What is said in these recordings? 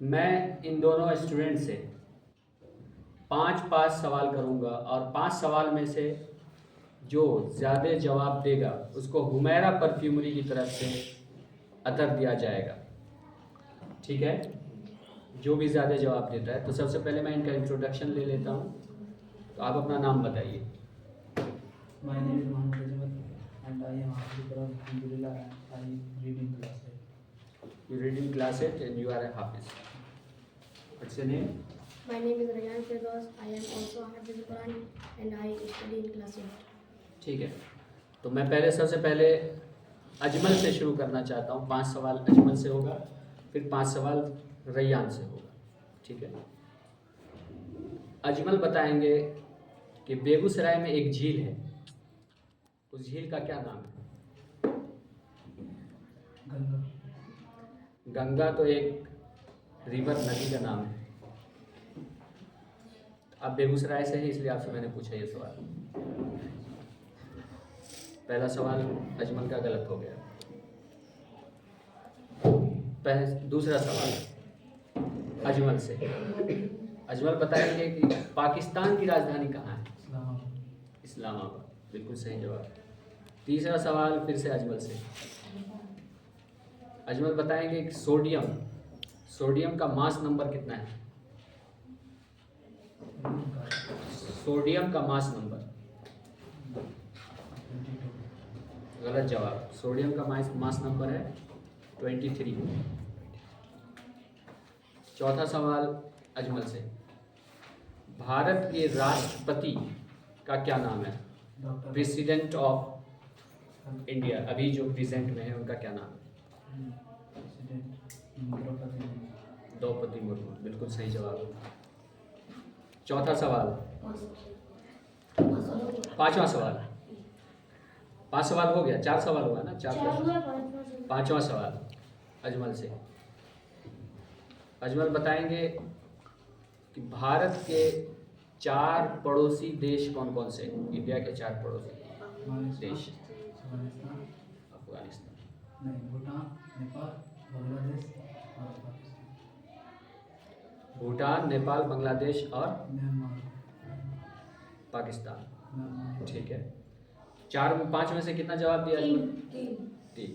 मैं इन दोनों स्टूडेंट से 5 सवाल करूंगा और 5 सवाल में से जो ज़्यादा जवाब देगा उसको हुमैरा परफ्यूमरी की तरफ से अतर दिया जाएगा। ठीक है, जो भी ज़्यादा जवाब देता है। तो सबसे पहले मैं इनका इंट्रोडक्शन ले लेता हूँ। तो आप अपना नाम बताइए। My name is Mohammed Ajmal and I am Hafiz Quran. Alhamdulillah, I am reading class 8. You read in class 8 and you are a Hafiz. What's your name? My name is Rayyan Firdaus. I am also Hafiz Quran and I study in class 8. ठीक है, तो मैं सबसे पहले अजमल से शुरू करना चाहता हूँ। 5 सवाल अजमल से होगा, फिर 5 सवाल रैयान से होगा। ठीक है, अजमल बताएंगे कि बेगूसराय में एक झील है, उस झील का क्या नाम है? गंगा। गंगा तो एक रिवर, नदी का नाम है। आप बेगूसराय से ही, इसलिए आपसे मैंने पूछा ये सवाल। पहला सवाल अजमल का गलत हो गया। दूसरा सवाल अजमल से। अजमल बताएंगे कि पाकिस्तान की राजधानी कहाँ है? इस्लामाबाद, बिल्कुल सही जवाब। तीसरा सवाल फिर से अजमल से। अजमल बताएंगे कि सोडियम का मास नंबर कितना है? सोडियम का मास नंबर गलत जवाब। सोडियम का मास नंबर है 23। चौथा सवाल अजमल से। भारत के राष्ट्रपति का क्या नाम है? प्रेसिडेंट ऑफ इंडिया, अभी जो प्रेजेंट में है, उनका क्या नाम है? द्रौपदी मुर्मू, बिल्कुल सही जवाब। चौथा सवाल। पांचवा सवाल। 5 सवाल हो गया, 4 सवाल हुआ ना? 4। पांचवा सवाल अजमल से। अजमल बताएंगे कि भारत के 4 पड़ोसी देश कौन कौन से? इंडिया के 4 पड़ोसी देश। अफगानिस्तान, भूटान, नेपाल, बांग्लादेश और पाकिस्तान। भूटान, नेपाल, बांग्लादेश और म्यांमार, पाकिस्तान। ठीक है, 5 में से कितना जवाब दिया? 3।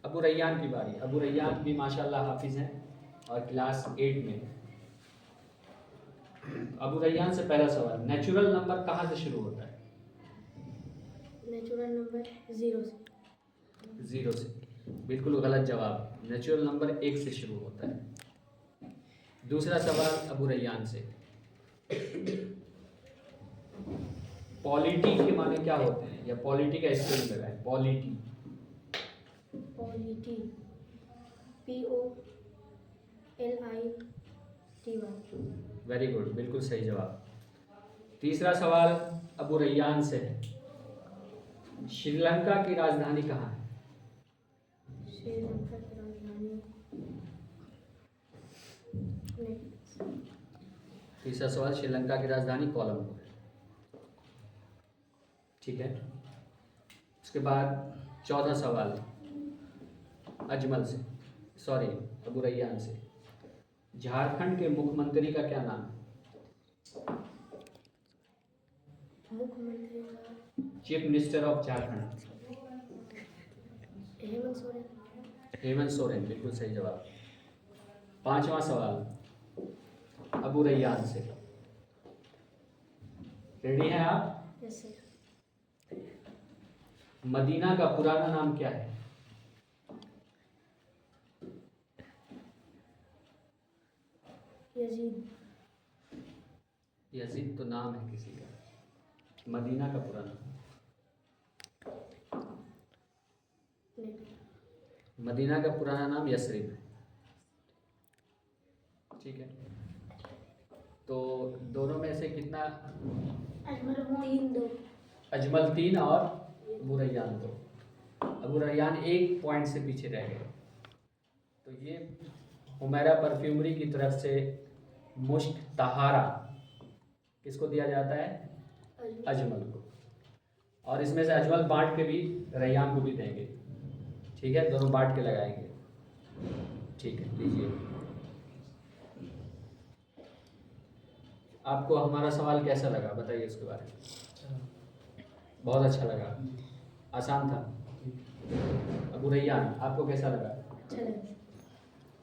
अबू रैयान की बारी। अबू रैयान भी माशाल्लाह हाफिज हैं और क्लास 8 में। अबू रैयान से पहला सवाल, नेचुरल नंबर कहाँ से शुरू होता है? नेचुरल नंबर 0 से। बिल्कुल गलत जवाब। नेचुरल नंबर 1 से शुरू होता है। दूसरा सवाल अबू रैयान से। पॉलिटी के माने क्या होते हैं? या पॉलिटी का स्पेलिंग लगाएं। Polity POLITY। वेरी गुड, बिल्कुल सही जवाब। तीसरा सवाल अबू रैयान से है। श्रीलंका की राजधानी कहाँ है? श्रीलंका की राजधानी। तीसरा सवाल, श्रीलंका की राजधानी कोलंबो है। ठीक है, उसके बाद चौथा सवाल अजमल से, सॉरी अबू रैयान से। झारखंड के मुख्यमंत्री का क्या नाम है? मुख्यमंत्री का chief minister of Jharkhand. Hemant Soren, बिल्कुल सही जवाब। पांचवा सवाल अबू रैयान से। रेडी हैं आप? Yes sir. मदीना का पुराना नाम क्या है? यजीद तो नाम है किसी का। मदीना का पुराना, मदीना का पुराना नाम यसरिब है। ठीक है, तो दोनों में से कितना? अजमल 3 और अबू रैयान 2। अबू रैयान 1 पॉइंट से पीछे रह गए। तो ये हुमैरा परफ्यूमरी की तरफ से मुश्क तहारा किसको दिया जाता है? अजमल को। और इसमें से अजमल बांट के भी रैयान को भी देंगे। ठीक है, दोनों बांट के लगाएंगे। ठीक है, लीजिए। आपको हमारा सवाल कैसा लगा, बताइए उसके बारे में। अच्छा बहुत अच्छा लगा, जी आसान था। जी। अबू रैयान, आपको कैसा लगा? अच्छा लगा।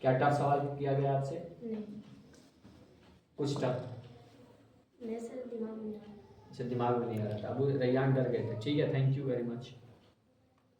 क्या टफ सवाल किया गया आपसे? नहीं कुछ टफ? नहीं सर, दिमाग में नहीं आ रहा। अच्छा, दिमाग में नहीं आ रहा था। अबू रैयान डर गए थे। ठीक है, थैंक यू वेरी मच।